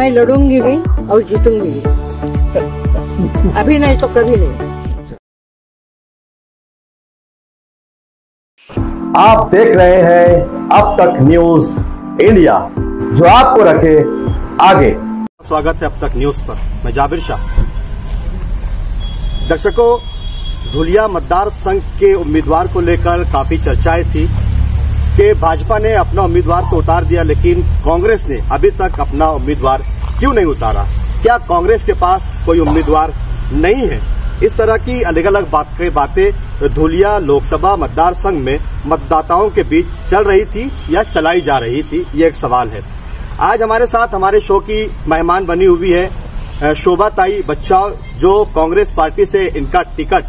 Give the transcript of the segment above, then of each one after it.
मैं लड़ूंगी भी और जीतूंगी भी। अभी नहीं तो कभी नहीं। आप देख रहे हैं अब तक न्यूज इंडिया, जो आपको रखे आगे। स्वागत है अब तक न्यूज पर। मैं जाबिर शाह। दर्शकों, धुलिया मतदार संघ के उम्मीदवार को लेकर काफी चर्चाएं थी कि भाजपा ने अपना उम्मीदवार तो उतार दिया, लेकिन कांग्रेस ने अभी तक अपना उम्मीदवार क्यों नहीं उतारा? क्या कांग्रेस के पास कोई उम्मीदवार नहीं है? इस तरह की अलग अलग बातें धुलिया लोकसभा मतदार संघ में मतदाताओं के बीच चल रही थी या चलाई जा रही थी, ये एक सवाल है। आज हमारे साथ हमारे शो की मेहमान बनी हुई है शोभाताई बच्चाव, जो कांग्रेस पार्टी से इनका टिकट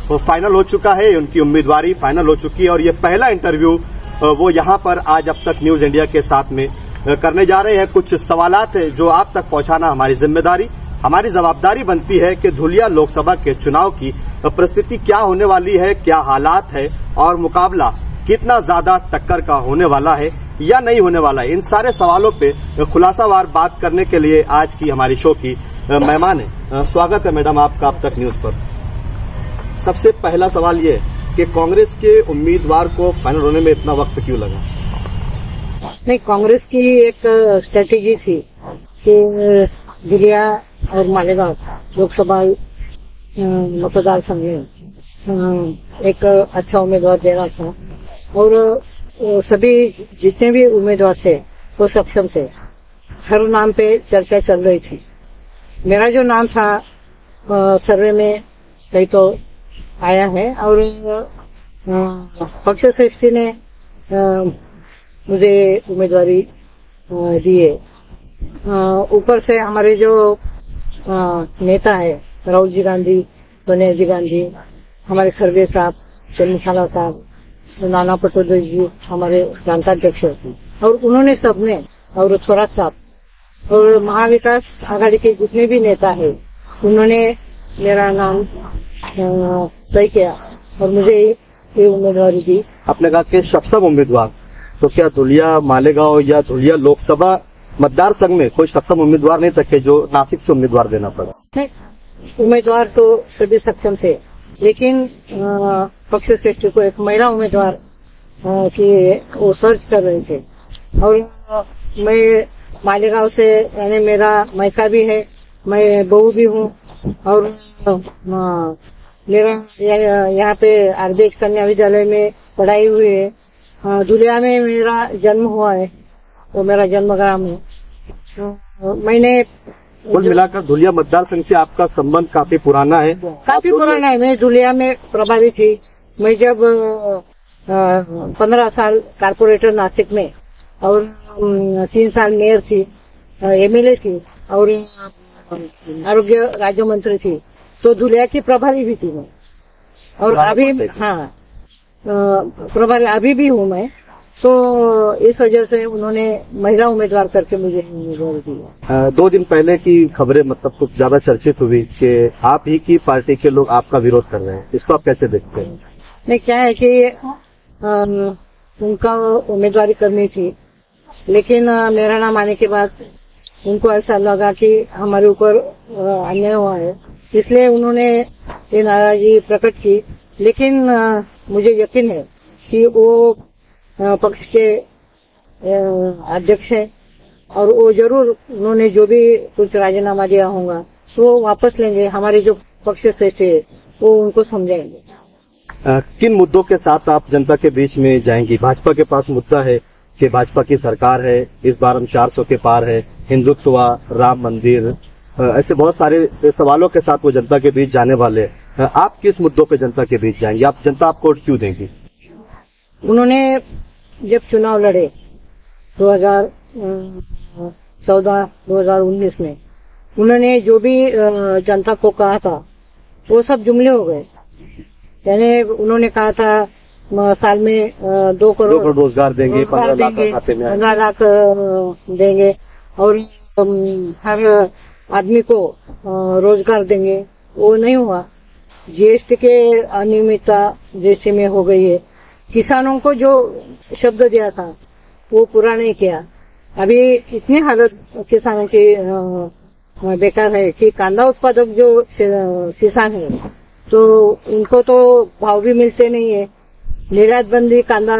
फाइनल हो चुका है, उनकी उम्मीदवारी फाइनल हो चुकी है और ये पहला इंटरव्यू वो यहाँ पर आज अब तक न्यूज इंडिया के साथ में करने जा रहे हैं। कुछ सवालात है जो आप तक पहुंचाना हमारी जिम्मेदारी, हमारी जवाबदारी बनती है कि धुलिया लोकसभा के चुनाव की परिस्थिति क्या होने वाली है, क्या हालात है और मुकाबला कितना ज्यादा टक्कर का होने वाला है या नहीं होने वाला है। इन सारे सवालों पे खुलासावार बात करने के लिए आज की हमारी शो की मेहमान है। स्वागत है मैडम आपका अब तक न्यूज पर। सबसे पहला सवाल ये कि कांग्रेस के उम्मीदवार को फाइनल होने में इतना वक्त क्यों लगा? नहीं, कांग्रेस की एक स्ट्रेटेजी थी कि धुलिया और मालेगांव लोकसभा मतदार संघ में एक अच्छा उम्मीदवार देना था और सभी जितने भी उम्मीदवार थे वो सक्षम थे। हर नाम पे चर्चा चल रही थी। मेरा जो नाम था सर्वे में कहीं तो आया है और पक्ष श्रेष्ठी ने मुझे उम्मीदवारी दी है। ऊपर से हमारे जो नेता है राहुल जी गांधी, सोनिया जी गांधी, हमारे खड़गे साहब, चंद्रशाला साहब, नाना पटोले जी हमारे प्रांताध्यक्ष और उन्होंने सबने और स्वराज साहब और महाविकास आघाड़ी के जितने भी नेता है उन्होंने मेरा नाम तय किया और मुझे ये उम्मीदवारी दी। आपने कहा कि सक्षम उम्मीदवार, तो क्या धुलिया मालेगांव या धुलिया लोकसभा मतदार संघ में कोई सक्षम उम्मीदवार नहीं सके जो नासिक से उम्मीदवार देना पड़ा? नहीं, उम्मीदवार तो सभी सक्षम थे, लेकिन पक्ष श्रेष्ठी को एक महिला उम्मीदवार की वो सर्च कर रहे थे और मैं मालेगांव से, यानी मेरा मायका भी है, मैं बहू भी हूँ और मेरा यहाँ पे आरबीएच कन्या विद्यालय में पढ़ाई हुई है। धुलिया में मेरा जन्म हुआ है, वो मेरा जन्म ग्राम है। मैंने कुल मिलाकर धुलिया मतदार संघ से आपका संबंध काफी पुराना है? काफी पुराना है। मैं धुलिया में प्रभारी थी। मैं जब 15 साल कारपोरेटर नासिक में और 3 साल मेयर थी, एमएलए थी और आरोग्य राज्य मंत्री थी, तो धुलिया की प्रभारी भी थी मैं। और अभी प्रभारी अभी भी हूँ मैं। तो इस वजह से उन्होंने महिला उम्मीदवार करके मुझे उम्मीदवारी दी। 2 दिन पहले की खबरें मतलब कुछ ज्यादा चर्चित हुई कि आप ही की पार्टी के लोग आपका विरोध कर रहे हैं, इसको आप कैसे देखते हैं? नहीं, क्या है कि उनका उम्मीदवारी करनी थी, लेकिन मेरा नाम आने के बाद उनको ऐसा लगा कि हमारे ऊपर अन्याय हुआ है, इसलिए उन्होंने ये नाराजगी प्रकट की। लेकिन मुझे यकीन है कि वो पक्ष के अध्यक्ष हैं और वो जरूर उन्होंने जो भी कुछ राजीनामा दिया होगा वो वापस लेंगे। हमारे जो पक्ष श्रेष्ठ है वो उनको समझाएंगे। किन मुद्दों के साथ आप जनता के बीच में जाएंगी? भाजपा के पास मुद्दा है कि भाजपा की सरकार है, इस बार हम 400 के पार है, हिंदुत्व, राम मंदिर, ऐसे बहुत सारे सवालों के साथ वो जनता के बीच जाने वाले हैं। आप किस मुद्दों पे जनता के बीच जाएंगे? आप जनता आपको वोट क्यों देंगी? उन्होंने जब चुनाव लड़े 2014-2019 में, उन्होंने जो भी जनता को कहा था वो सब जुमले हो गए। यानी उन्होंने कहा था साल में 2 करोड़ रोजगार देंगे, 15 लाख देंगे और हर आदमी को रोजगार देंगे। वो नहीं हुआ। जीएसटी के अनियमितता जीएसटी में हो गई है। किसानों को जो शब्द दिया था वो पूरा नहीं किया अभी इतनी हालत किसानों की बेकार है कि कांदा उत्पादक जो किसान है तो उनको तो भाव भी मिलते नहीं है। निर्यात बंदी कांदा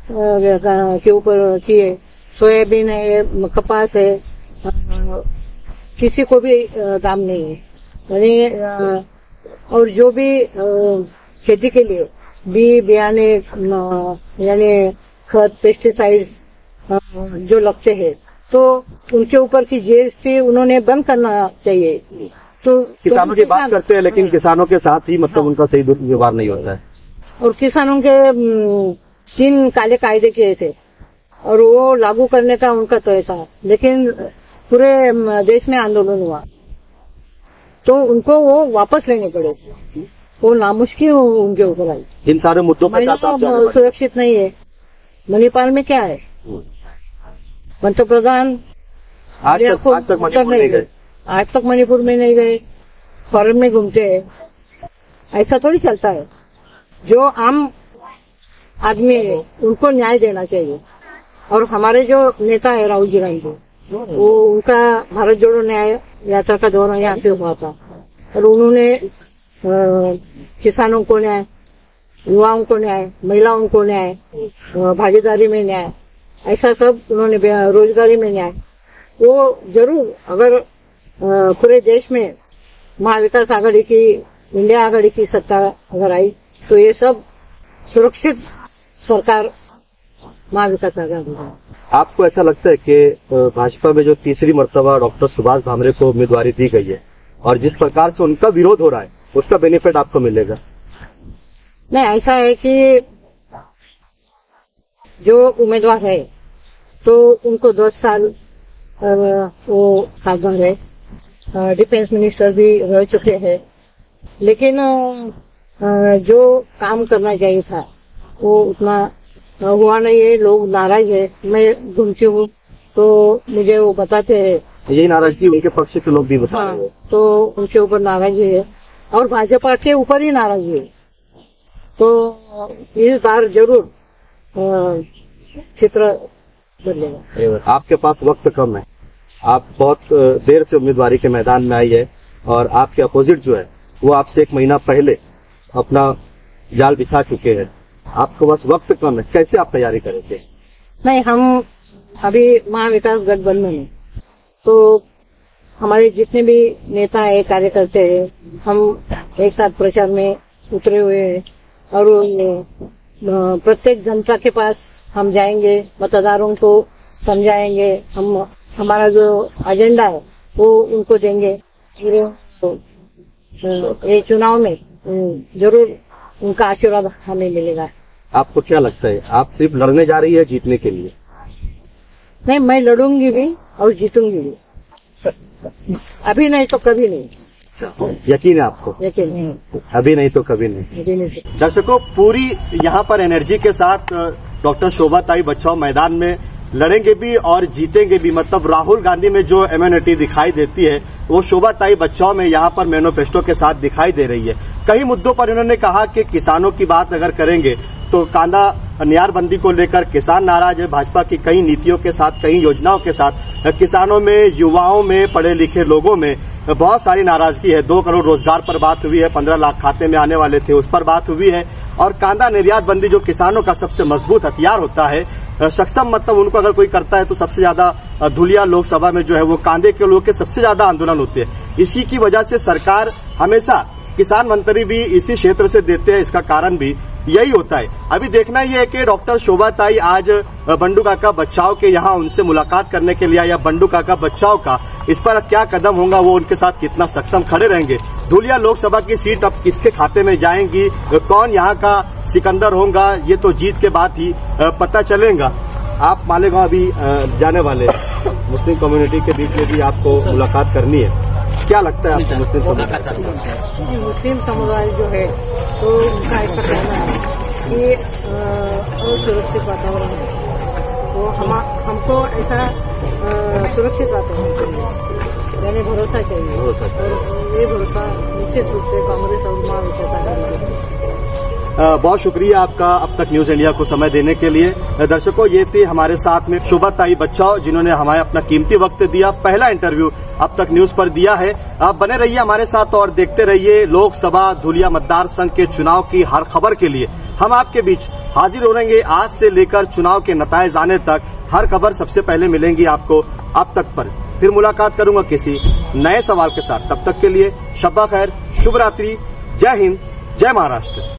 के ऊपर की है, सोयाबीन है, कपास है, किसी को भी दाम नहीं है। यानी और जो भी खेती के लिए बियाने यानी खत पेस्टिसाइड जो लगते हैं तो उनके ऊपर की जीएसटी उन्होंने बंद करना चाहिए। तो किसानों की बात करते हैं लेकिन किसानों के साथ ही मतलब उनका सही व्यवहार नहीं होता है। और किसानों के 3 काले कायदे किए थे और वो लागू करने का उनका तय था, लेकिन पूरे देश में आंदोलन हुआ तो उनको वो वापस लेने पड़े। वो नामुश्किल उनके ऊपर आई। इन सारे मुद्दों पर सुरक्षित नहीं है। मणिपाल में क्या है, पंतप्रधान आज तक मणिपुर नहीं गए। आज तक मणिपुर में नहीं गए, फॉरेन में घूमते हैं। ऐसा थोड़ी चलता है। जो आम आदमी है उनको न्याय देना चाहिए। और हमारे जो नेता है राहुल जी गांधी, वो उनका भारत जोड़ो न्याय यात्रा का दौरा यहाँ पे हुआ था और उन्होंने किसानों को न्याय, युवाओं को न्याय, महिलाओं को न्याय, भागीदारी में न्याय, ऐसा सब उन्होंने, रोजगारी में न्याय। वो जरूर अगर पूरे देश में महाविकास आघाड़ी की, इंडिया आघाड़ी की सत्ता अगर आई तो ये सब सुरक्षित सरकार महाविकास आघाड़ी है। आपको ऐसा लगता है कि भाजपा में जो तीसरी मर्तबा डॉक्टर सुभाष भामरे को उम्मीदवारी दी गई है और जिस प्रकार से उनका विरोध हो रहा है उसका बेनिफिट आपको मिलेगा? नहीं, ऐसा है कि जो उम्मीदवार है तो उनको 10 साल वो साधन है, डिफेंस मिनिस्टर भी रह चुके हैं, लेकिन जो काम करना चाहिए था वो उतना हुआ नहीं है। लोग नाराज है। मैं घूमती हूँ तो मुझे वो बताते हैं, यही नाराजगी उनके पक्ष के लोग भी बता रहे हैं। तो उनके ऊपर नाराजगी है और भाजपा के ऊपर ही नाराजगी है। तो इस बार जरूर चित्र बदलेगा। आपके पास वक्त कम है, आप बहुत देर से उम्मीदवारी के मैदान में आई है और आपके अपोजिट जो है वो आपसे 1 महीना पहले अपना जाल बिछा चुके हैं। आपके पास वक्त कम है, कैसे आप तैयारी करेंगे? नहीं, हम अभी महाविकास गठबंधन में तो हमारे जितने भी नेता है, कार्यकर्ता है, हम एक साथ प्रचार में उतरे हुए हैं और प्रत्येक जनता के पास हम जाएंगे, मतदारों को समझाएंगे, हम हमारा जो एजेंडा है वो उनको देंगे। ये चुनाव में जरूर उनका आशीर्वाद हमें मिलेगा। आपको क्या लगता है, आप सिर्फ लड़ने जा रही है जीतने के लिए? नहीं, मैं लड़ूंगी भी और जीतूंगी भी। अभी नहीं तो कभी नहीं। यकीन है आपको? यकीन नहीं। अभी नहीं तो कभी नहीं। दर्शकों, पूरी यहाँ पर एनर्जी के साथ डॉक्टर शोभा ताई बच्चाओं मैदान में लड़ेंगे भी और जीतेंगे भी। मतलब राहुल गांधी में जो इम्यूनिटी दिखाई देती है वो शोभा ताई बच्चाओं में यहाँ पर मैनिफेस्टो के साथ दिखाई दे रही है। कई मुद्दों पर इन्होंने कहा कि किसानों की बात अगर करेंगे तो कांदा न्यारबंदी को लेकर किसान नाराज है। भाजपा की कई नीतियों के साथ, कई योजनाओं के साथ किसानों में, युवाओं में, पढ़े लिखे लोगों में बहुत सारी नाराजगी है। 2 करोड़ रोजगार पर बात हुई है, 15 लाख खाते में आने वाले थे उस पर बात हुई है। और कांदा निर्यात बंदी जो किसानों का सबसे मजबूत हथियार होता है, सक्षम मतलब उनको अगर कोई करता है तो सबसे ज्यादा धुलिया लोकसभा में जो है वो कांदे के लोगों के सबसे ज्यादा आंदोलन होते हैं। इसी की वजह से सरकार हमेशा किसान मंत्री भी इसी क्षेत्र से देते हैं। इसका कारण भी यही होता है। अभी देखना यह है कि डॉक्टर शोभा ताई आज बंडू काका बचाव के यहाँ उनसे मुलाकात करने के लिए या बंडू काका बचाव का इस पर क्या कदम होगा, वो उनके साथ कितना सक्षम खड़े रहेंगे। धुलिया लोकसभा की सीट अब किसके खाते में जाएंगी, कौन यहाँ का सिकंदर होगा, ये तो जीत के बाद ही पता चलेगा। आप मालेगांव अभी जाने वाले, मुस्लिम कम्युनिटी के बीच में भी आपको मुलाकात करनी है। क्या लगता है आपको मुस्लिम समुदाय जो है तो उनका ऐसा कहना है कि असुरक्षित वातावरण है, तो हमको ऐसा सुरक्षित वातावरण चाहिए, यानी भरोसा चाहिए। और ये भरोसा निश्चित रूप से कांग्रेस और महाविकास आघाड़ी। बहुत शुक्रिया आपका अब तक न्यूज इंडिया को समय देने के लिए। दर्शकों, ये थी हमारे साथ में शोभाताई बच्चाओ, जिन्होंने हमें अपना कीमती वक्त दिया। पहला इंटरव्यू अब तक न्यूज पर दिया है। आप बने रहिए हमारे साथ और देखते रहिए लोकसभा धुलिया मतदार संघ के चुनाव की हर खबर के लिए हम आपके बीच हाजिर हो रहेंगे। आज से लेकर चुनाव के नताइज आने तक हर खबर सबसे पहले मिलेंगी आपको अब तक पर। फिर मुलाकात करूंगा किसी नए सवाल के साथ। तब तक के लिए शब्बा खैर, शुभ रात्रि, जय हिंद, जय महाराष्ट्र।